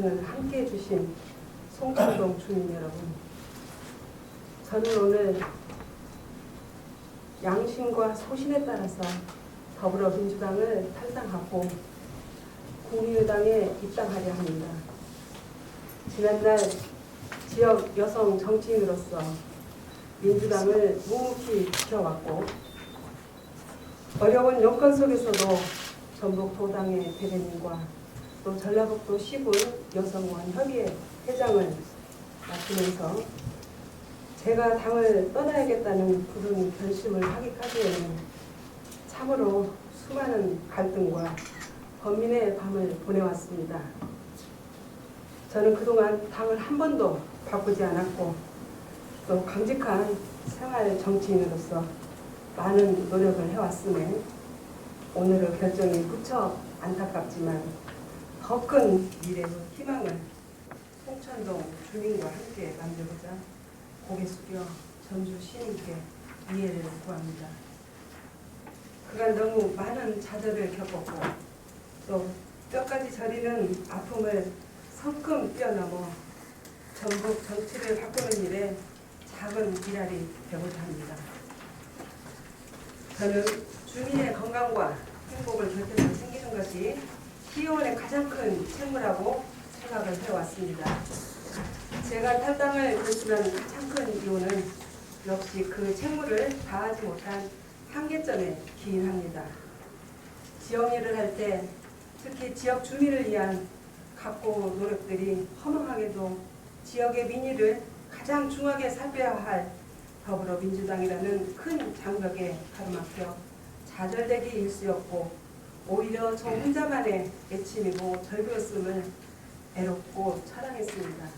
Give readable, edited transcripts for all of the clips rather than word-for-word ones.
말씀을 함께해 주신 송천동 주민 여러분, 저는 오늘 양심과 소신에 따라서 더불어민주당을 탈당하고 국민의당에 입당하려 합니다. 지난날 지역 여성 정치인으로서 민주당을 묵묵히 지켜왔고 어려운 여건 속에서도 전북 도당의 대변인과 또 전라북도 시군 여성원 협의회 회장을 맡으면서 제가 당을 떠나야겠다는 부른 결심을 하기까지에는 참으로 수많은 갈등과 번민의 밤을 보내왔습니다. 저는 그동안 당을 한 번도 바꾸지 않았고 또 강직한 생활 정치인으로서 많은 노력을 해왔음에 오늘의 결정이 무척 안타깝지만 더 큰 미래의 희망을 송천동 주민과 함께 만들고자 고개 숙여 전주 시민께 이해를 구합니다. 그간 너무 많은 좌절을 겪었고 또 뼈까지 저리는 아픔을 성큼 뛰어넘어 전북 정치를 바꾸는 일에 작은 기랄이 되고자 합니다. 저는 주민의 건강과 행복을 곁에서 챙기는 것이 시의원의 가장 큰 책무라고 생각을 해왔습니다. 제가 탈당을 결심한 가장 큰 이유는 역시 그 책무를 다하지 못한 한계점에 기인합니다. 지역 일을 할 때 특히 지역 주민을 위한 각고 노력들이 허망하게도 지역의 민의를 가장 중하게 살펴야 할 더불어민주당이라는 큰 장벽에 가로막혀 좌절되기 일쑤였고 오히려 저 혼자만의 애침이고 절규였음을 애롭고 차량했습니다.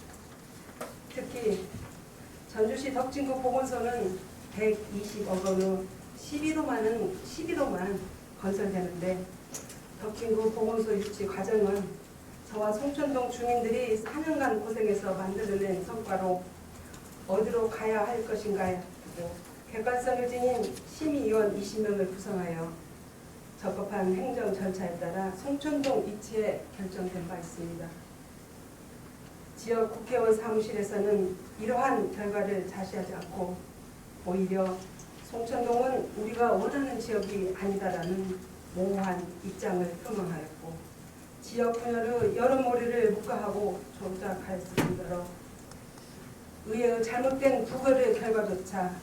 특히 전주시 덕진구 보건소는 120억 원의 11호만 건설되는데 덕진구 보건소 유치 과정은 저와 송천동 주민들이 4년간 고생해서 만들어낸 성과로 어디로 가야 할 것인가 객관성을 지닌 심의위원 20명을 구성하여 적법한 행정 절차에 따라 송천동 이치에 결정된 바 있습니다. 지역 국회의원 사무실에서는 이러한 결과를 자시하지 않고 오히려 송천동은 우리가 원하는 지역이 아니다라는 모호한 입장을 표명하였고 지역 분열의 여론몰이를 묵과하고 조작하였을 뿐더러 의회의 잘못된 부결의 결과조차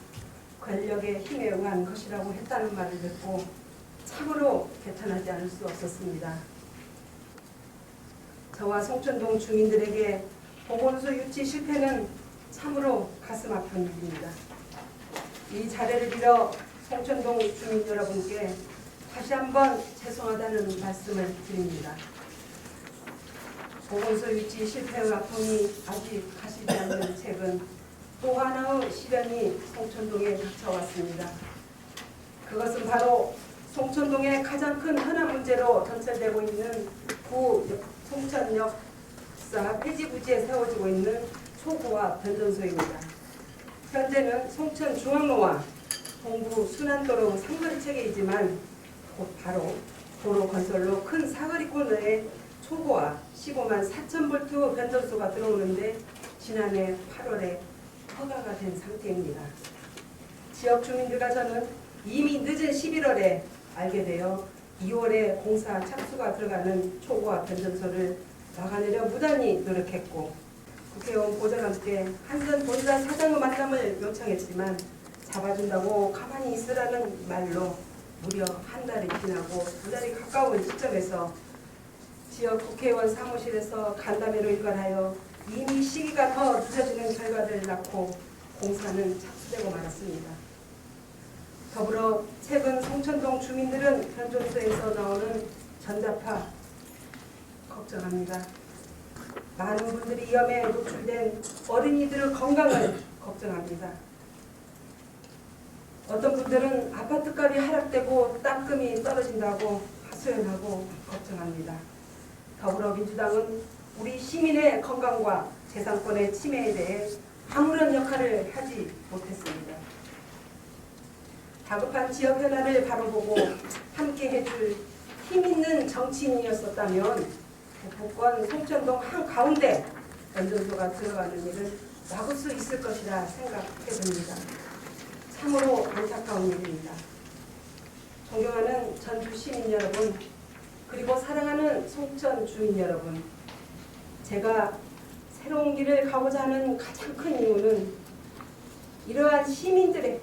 권력의 힘에 의한 것이라고 했다는 말을 듣고 참으로 개탄하지 않을 수 없었습니다. 저와 송천동 주민들에게 보건소 유치 실패는 참으로 가슴 아픈 일입니다. 이 자리를 빌어 송천동 주민 여러분께 다시 한번 죄송하다는 말씀을 드립니다. 보건소 유치 실패의 아픔이 아직 가시지 않는 최근 또 하나의 시련이 송천동에 닥쳐왔습니다. 그것은 바로 송천동의 가장 큰 현안 문제로 전철되고 있는 구 송천역사 폐지부지에 세워지고 있는 초고화 변전소입니다. 현재는 송천중앙로와 동부 순환도로 상거리 체계이지만 곧 바로 도로 건설로 큰 사거리권에 초고화 15만 4천 볼트 변전소가 들어오는데 지난해 8월에 허가가 된 상태입니다. 지역 주민들과 저는 이미 늦은 11월에 알게 되어 2월에 공사 착수가 들어가는 초고화 변전소를 막아내려 무단히 노력했고 국회의원 보좌관께 한전 본사 사장의 만남을 요청했지만 잡아준다고 가만히 있으라는 말로 무려 한 달이 지나고 두 달이 가까운 시점에서 지역 국회의원 사무실에서 간담회로 일관하여 이미 시기가 더 늦어지는 결과를 낳고 공사는 착수되고 말았습니다. 더불어 최근 송천동 주민들은 변전소에서 나오는 전자파 걱정합니다. 많은 분들이 위험에 노출된 어린이들의 건강을 걱정합니다. 어떤 분들은 아파트값이 하락되고 땅금이 떨어진다고 하소연하고 걱정합니다. 더불어민주당은 우리 시민의 건강과 재산권의 침해에 대해 아무런 역할을 하지 못했습니다. 다급한 지역 현안을 바라보고 함께 해줄 힘있는 정치인이었었다면 북권 송천동 한가운데 원전소가 들어가는 일은 막을 수 있을 것이라 생각해 봅니다. 참으로 안타까운 일입니다. 존경하는 전주 시민 여러분, 그리고 사랑하는 송천 주민 여러분, 제가 새로운 길을 가고자 하는 가장 큰 이유는 이러한 시민들의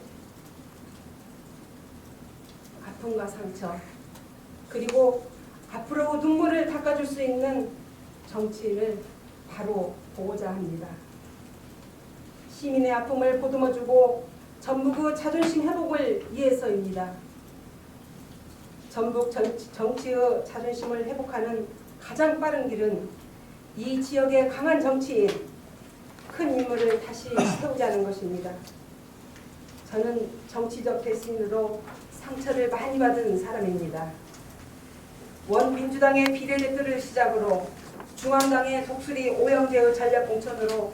아픔과 상처, 그리고 앞으로 눈물을 닦아줄 수 있는 정치인을 바로 보고자 합니다. 시민의 아픔을 보듬어주고 전북의 자존심 회복을 위해서입니다. 전북 정치의 자존심을 회복하는 가장 빠른 길은 이 지역의 강한 정치인, 큰 인물을 다시 세우자는 것입니다. 저는 정치적 배신으로 상처를 많이 받은 사람입니다. 원민주당의 비례대표를 시작으로 중앙당의 독수리 오영재의 전략공천으로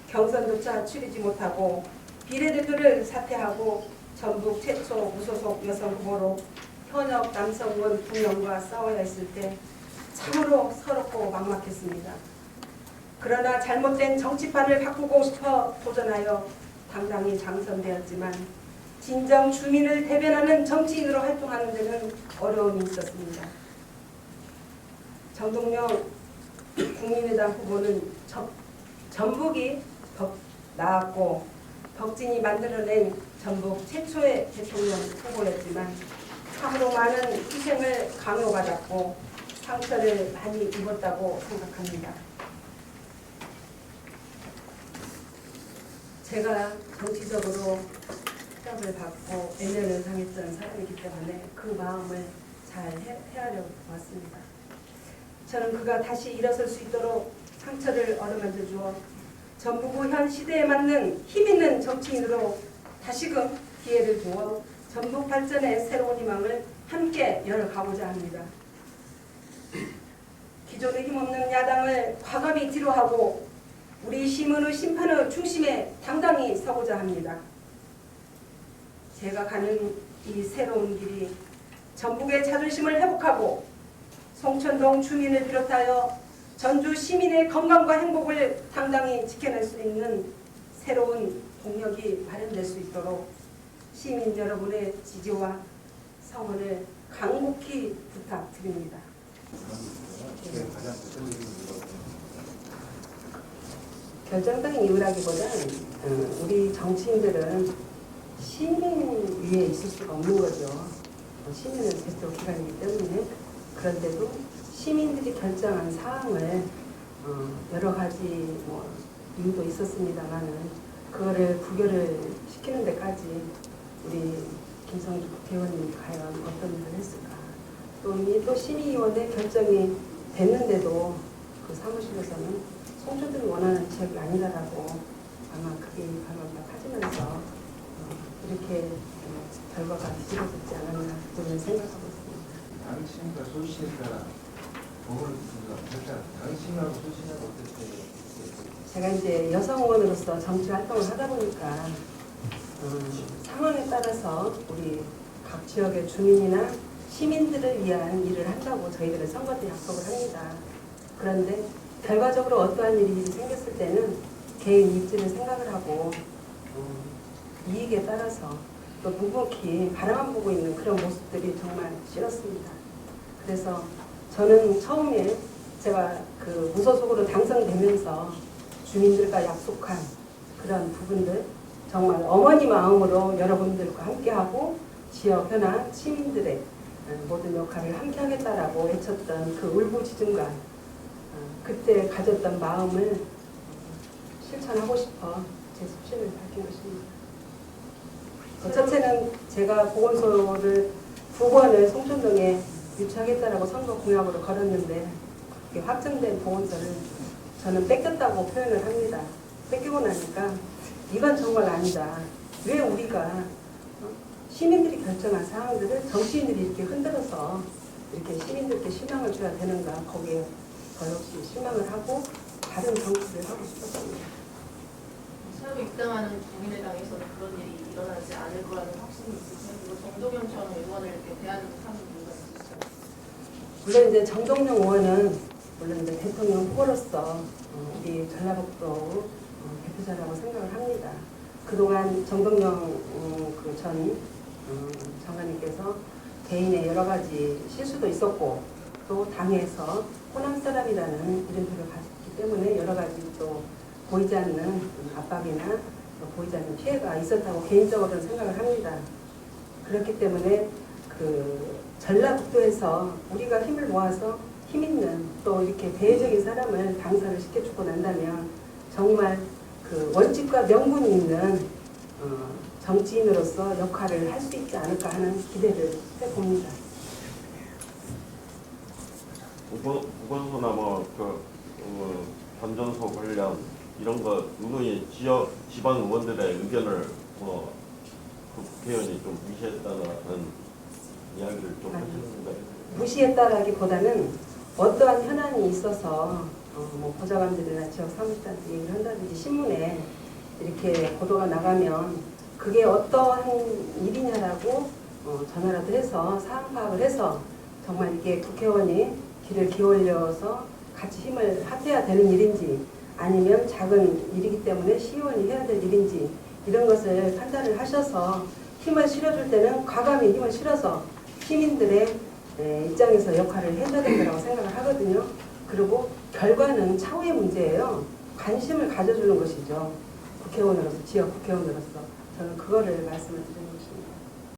경선조차 치르지 못하고 비례대표를 사퇴하고 전북 최초 무소속 여성 후보로 현역 남성 의원 2명과 싸워야 했을 때 참으로 서럽고 막막했습니다. 그러나 잘못된 정치판을 바꾸고 싶어 도전하여 당당히 당선되었지만 진정 주민을 대변하는 정치인으로 활동하는 데는 어려움이 있었습니다. 정동영 국민의당 후보는 전북이 나왔고 덕진이 만들어낸 전북 최초의 대통령 후보였지만 참으로 많은 희생을 강요받았고 상처를 많이 입었다고 생각합니다. 제가 정치적으로 핍박을 받고 애면을 당했던 사람이기 때문에 그 마음을 잘 헤아려 왔습니다. 저는 그가 다시 일어설 수 있도록 상처를 어루만져 주어 전북의 현 시대에 맞는 힘있는 정치인으로 다시금 기회를 주어 전북 발전의 새로운 희망을 함께 열어가고자 합니다. 기존의 힘없는 야당을 과감히 뒤로하고 우리 시민의 심판의 중심에 당당히 서고자 합니다. 제가 가는 이 새로운 길이 전북의 자존심을 회복하고 송천동 주민을 비롯하여 전주 시민의 건강과 행복을 당당히 지켜낼 수 있는 새로운 동력이 마련될 수 있도록 시민 여러분의 지지와 성원을 간곡히 부탁드립니다. 결정적인 이유라기보다는 우리 정치인들은 시민 위에 있을 수가 없는 거죠. 시민은 대표 기관이기 때문에. 그런데도 시민들이 결정한 사항을 여러 가지 이유도 있었습니다만은 그거를 부결을 시키는 데까지 우리 김성주 국회의원님이 과연 어떤 일을 했을까. 또 심의위원회 결정이 됐는데도 그 사무실에서는 송천동이 원하는 지역이 아니다라고 아마 그게 반박하시면서 이렇게 결과가 뒤집어졌지 않았나 저는 생각하고 있습니다. 당신과 소신에 따라 법을 듣는다. 당신하고 소신하고 어떻게? 제가 이제 여성 의원으로서 정치 활동을 하다 보니까 상황에 따라서 우리 각 지역의 주민이나 시민들을 위한 일을 한다고 저희들은 선거 때 약속을 합니다. 그런데 결과적으로 어떠한 일이 생겼을 때는 개인 입지를 생각을 하고 이익에 따라서 또 묵묵히 바라만 보고 있는 그런 모습들이 정말 싫었습니다. 그래서 저는 처음에 제가 그 무소속으로 당선되면서 주민들과 약속한 그런 부분들 정말 어머니 마음으로 여러분들과 함께하고 지역 현안 시민들의 모든 역할을 함께하겠다라고 외쳤던 그 울부짖음과 그때 가졌던 마음을 실천하고 싶어 제 소신을 밝힌 것입니다. 첫째는 제가 보건소를 2번을 송천동에 유치하겠다라고 선거 공약으로 걸었는데 그게 확정된 보건소를 저는 뺏겼다고 표현을 합니다. 뺏기고 나니까 이건 정말 아니다. 왜 우리가 시민들이 결정한 사항들을 정치인들이 이렇게 흔들어서 이렇게 시민들께 실망을 줘야 되는가. 거기에 더 역시 실망을 하고 다른 정치를 하고 싶었습니다. 새로 입당하는 국민의당에서는 그런 일이 일어나지 않을 거라는 확신이 있으세요? 그리고 정동영처럼 의원을 이렇게 대하는 이유가 있으시죠? 물론 이제 정동영 의원은 물론 이제 대통령 후보로서 우리 전라북도 대표자라고 생각을 합니다. 그동안 정동영 전 장관님께서 개인의 여러 가지 실수도 있었고 또 당에서 호남 사람이라는 이름표를 가졌기 때문에 여러 가지 또 보이지 않는 압박이나 보이지 않는 피해가 있었다고 개인적으로는 생각을 합니다. 그렇기 때문에 그 전라북도에서 우리가 힘을 모아서 힘 있는 또 이렇게 대외적인 사람을 당선을 시켜주고 난다면 정말 그 원칙과 명분이 있는 정치인으로서 역할을 할 수 있지 않을까 하는 기대를 해봅니다. 보건소나 변전소 관련 이런 거 누누이 지역 지방 의원들의 의견을 국회의원이 좀 무시했다는 이야기를 좀 하셨습니다. 무시했다라기보다는 어떠한 현안이 있어서 보좌관들이나 지역 사무실한테 얘기를 한다든지 신문에 이렇게 보도가 나가면 그게 어떠한 일이냐라고 전화라도 해서 사안 파악을 해서 정말 이게 국회의원이 귀를 기울여서 같이 힘을 합해야 되는 일인지 아니면 작은 일이기 때문에 시의원이 해야 될 일인지 이런 것을 판단을 하셔서 힘을 실어줄 때는 과감히 힘을 실어서 시민들의 입장에서 역할을 해줘야 된다고 생각을 하거든요. 그리고 결과는 차후의 문제예요. 관심을 가져주는 것이죠. 국회의원으로서, 지역 국회의원으로서 저는 그거를 말씀을 드리는 것입니다.